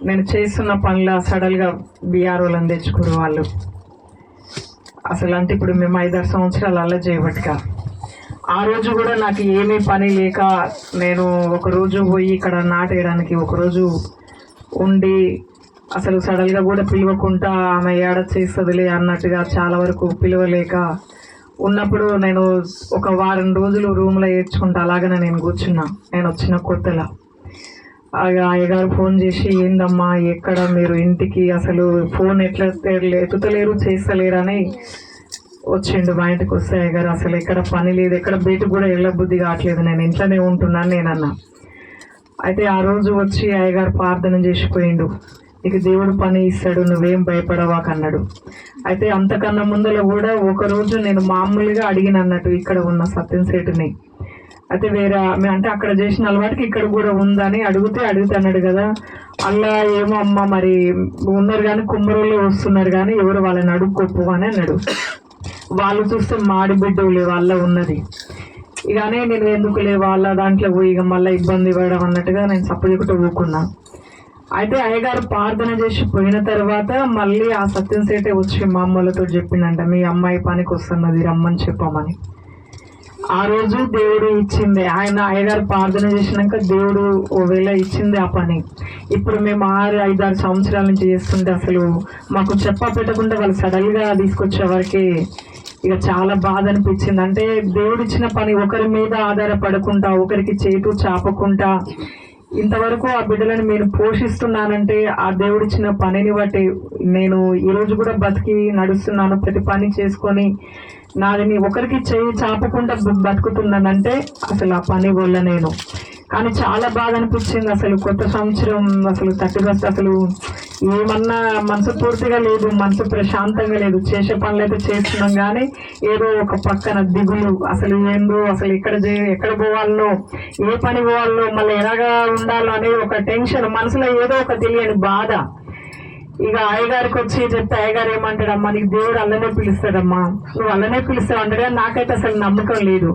నేను చేస్తున్న పనుల సడల్గా బీఆర్ఓలను తెచ్చుకోరు వాళ్ళు. అసలు అంటే ఇప్పుడు మేము 5-6 సంవత్సరాలు అలా చేయబట్టుగా ఆ రోజు కూడా నాకు ఏమీ పని లేక నేను ఒకరోజు పోయి ఇక్కడ నాటేయడానికి ఒకరోజు ఉండి అసలు సడల్గా కూడా పిలవకుండా ఆమె ఏడ చేస్తుందిలే అన్నట్టుగా చాలా వరకు పిలవలేక ఉన్నప్పుడు నేను ఒక వారం రోజులు రూమ్లో ఏడ్చుకుంటా అలాగనే నేను కూర్చున్నా. నేను వచ్చిన కొత్తలా అయ్యగారు ఫోన్ చేసి, ఏందమ్మా ఎక్కడ మీరు ఇంటికి అసలు ఫోన్ ఎట్లా ఎత్తుతలేరు చేస్తలేరు అని వచ్చిండు. మా ఇంటికి వస్తే అయ్యగారు అసలు ఎక్కడ పని లేదు, ఎక్కడ బయటకు కూడా వెళ్ళబుద్ధి కావట్లేదు, నేను ఇంట్లోనే ఉంటున్నాను నేనన్నా. అయితే ఆ రోజు వచ్చి అయ్యగారు ప్రార్థన చేసిపోయిండు, నీకు దేవుడు పని ఇస్తాడు, నువ్వేం భయపడవాకన్నాడు. అయితే అంతకన్నా ముందర కూడా ఒకరోజు నేను మామూలుగా అడిగిన అన్నట్టు ఇక్కడ ఉన్న సత్యం సేటుని, అయితే వేరే అంటే అక్కడ చేసిన అలవాటుకి ఇక్కడ కూడా ఉందని అడిగితే అన్నాడు కదా, అలా ఏమో అమ్మ మరి ఉన్నారు కానీ కుమ్మరోళ్ళు వస్తున్నారు కానీ ఎవరు వాళ్ళని అడుక్కోపు అని అన్నాడు. వాళ్ళు చూస్తే మాడి బిడ్డలే వాళ్ళ ఉన్నది. ఇకనే నేను ఎందుకులే వాళ్ళ దాంట్లో పోయి ఇక మళ్ళీ ఇబ్బంది పడడం అన్నట్టుగా నేను సప్పదికుట ఊకున్నా. అయితే అయ్యగారు ప్రార్థన చేసి పోయిన తర్వాత మళ్ళీ ఆ సత్యం సేటే వచ్చి మా అమ్మలతో చెప్పిందంట, మీ అమ్మాయి పనికి వస్తున్నది రమ్మని చెప్పమని. ఆ రోజు దేవుడు ఇచ్చింది, ఆయన అయ్యగారు ప్రార్థన చేసినాక దేవుడు ఒకవేళ ఇచ్చింది ఆ పని. ఇప్పుడు మేము 6-5-6 సంవత్సరాల నుంచి చేస్తుంటే అసలు మాకు పెట్టకుండా వాళ్ళు సడన్గా తీసుకొచ్చే వరకే ఇక చాలా బాధ అనిపించింది. అంటే దేవుడు ఇచ్చిన పని ఒకరి మీద ఆధారపడకుండా ఒకరికి చేతు చాపకుండా ఇంతవరకు ఆ బిడ్డలను నేను పోషిస్తున్నానంటే ఆ దేవుడిచ్చిన పనిని బట్టి నేను ఈరోజు కూడా బతికి నడుస్తున్నాను. ప్రతి పని చేసుకొని నాది ఒకరికి చేయి చాపకుండా బతుకుతున్నానంటే అసలు ఆ పని వల్ల నేను. కానీ చాలా బాధ అనిపించింది. అసలు కొత్త సంవత్సరం అసలు 31 అసలు ఏమన్నా మనసు పూర్తిగా లేదు, మనసు ప్రశాంతంగా లేదు. చేసే పనులు అయితే చేస్తున్నాం కానీ ఏదో ఒక పక్కన దిగులు, అసలు ఏందో అసలు ఎక్కడ పోవాలనో, ఏ పని పోవాలనో, మళ్ళీ ఎలాగా ఉండాలో అనేది ఒక టెన్షన్, మనసులో ఏదో ఒక తెలియని బాధ. ఇక అయ్యగారికి వచ్చి చెప్తే అయ్యగారు ఏమంటాడమ్మా, నీకు దేవుడు అల్లనే పిలుస్తాడమ్మా, నువ్వు అల్లనే పిలుస్తావు అంటాడు. కానీ నాకైతే అసలు నమ్మకం లేదు.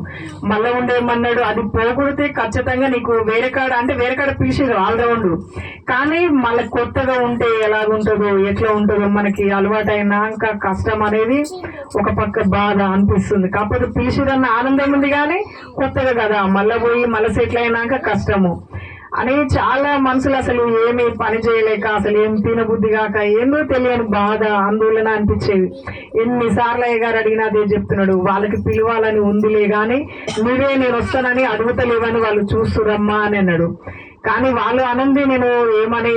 మళ్ళీ ఉండేమన్నాడు, అది పోగొడితే ఖచ్చితంగా నీకు వేరే కాడ పిలిచేది ఆల్రౌండ్, కానీ మళ్ళీ కొత్తగా ఉంటే ఎలాగుంటుందో ఎట్లా ఉంటుందో మనకి అలవాటైనాక కష్టం అనేది ఒక పక్క బాధ అనిపిస్తుంది. కాకపోతే పిలిచిదన్న ఆనందం ఉంది కానీ కొత్తగా కదా మళ్ళీ పోయి మళ్ళీ సెటిల్ అయినాక కష్టము అని చాలా మనసులు అసలు ఏమి పని చేయలేక అసలు ఏం తినబుద్ధి కాక ఏందో తెలియని బాధ ఆందోళన అనిపించేది. ఎన్నిసార్లు అయ్యగారు అడిగినా అదే చెప్తున్నాడు, వాళ్ళకి పిలవాలని ఉందిలే కానీ నువ్వే నేను వస్తానని అడుగుతలేవని వాళ్ళు చూస్తురమ్మా అని అన్నాడు. కానీ వాళ్ళు అనంది నేను ఏమని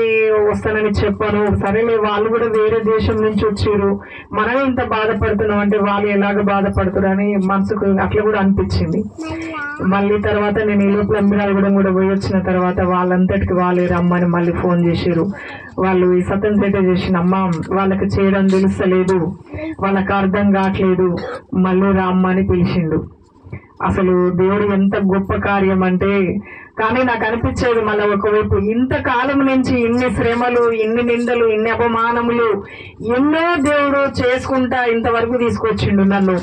వస్తానని చెప్పాను. సరేలే వాళ్ళు కూడా వేరే దేశం నుంచి వచ్చారు, మనమే ఇంత బాధపడుతున్నాం అంటే వాళ్ళు ఎలాగ బాధపడుతున్నారు అని మనసుకు అట్లా కూడా అనిపించింది. మళ్ళీ తర్వాత నేను ఈ లోపల అమ్మిరాలగూడెం కూడా పోయి వచ్చిన తర్వాత వాళ్ళంతటికి వాళ్ళే రమ్మని మళ్ళీ ఫోన్ చేశారు. వాళ్ళు ఈ సత్యం సేట చేసిన అమ్మ వాళ్ళకి చేయడం తెలుస్తలేదు, వాళ్ళకి అర్థం కావట్లేదు, మళ్ళీ రమ్మని పిలిచిండు. అసలు దేవుడు ఎంత గొప్ప కార్యం అంటే. కానీ నాకు అనిపించేది మళ్ళీ ఒకవైపు ఇంతకాలం నుంచి ఇన్ని శ్రమలు, ఇన్ని నిందలు, ఇన్ని అపమానములు ఎన్నో దేవుడు చేసుకుంటా ఇంతవరకు తీసుకొచ్చిండు నన్ను,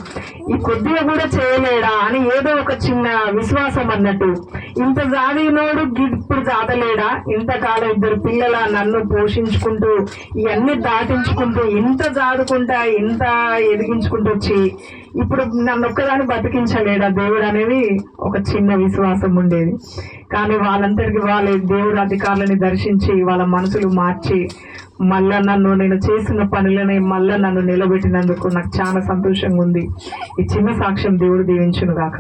ఈ కొద్దిగా కూడా చేయలేడా అని ఏదో ఒక చిన్న విశ్వాసం అన్నట్టు. ఇంత జాదినోడు ఇప్పుడు జాతలేడా, ఇంతకాలం 2 పిల్లల నన్ను పోషించుకుంటూ ఇవన్నీ దాటించుకుంటూ ఇంత జాదుకుంటా ఇంత ఎదిగించుకుంటూ వచ్చి ఇప్పుడు నన్ను ఒక్కదాన్ని బతికించలేడా దేవుడు అనేది ఒక చిన్న విశ్వాసం ఉండేది. కానీ వాళ్ళందరికీ వాళ్ళ దేవుడు అధికారులని దర్శించి వాళ్ళ మనసులు మార్చి మళ్ళా నేను చేసిన పనులని మళ్ళా నన్ను నిలబెట్టినందుకు నాకు చాలా సంతోషంగా ఉంది. ఈ చిన్న సాక్ష్యం దేవుడు దీవించును గాక.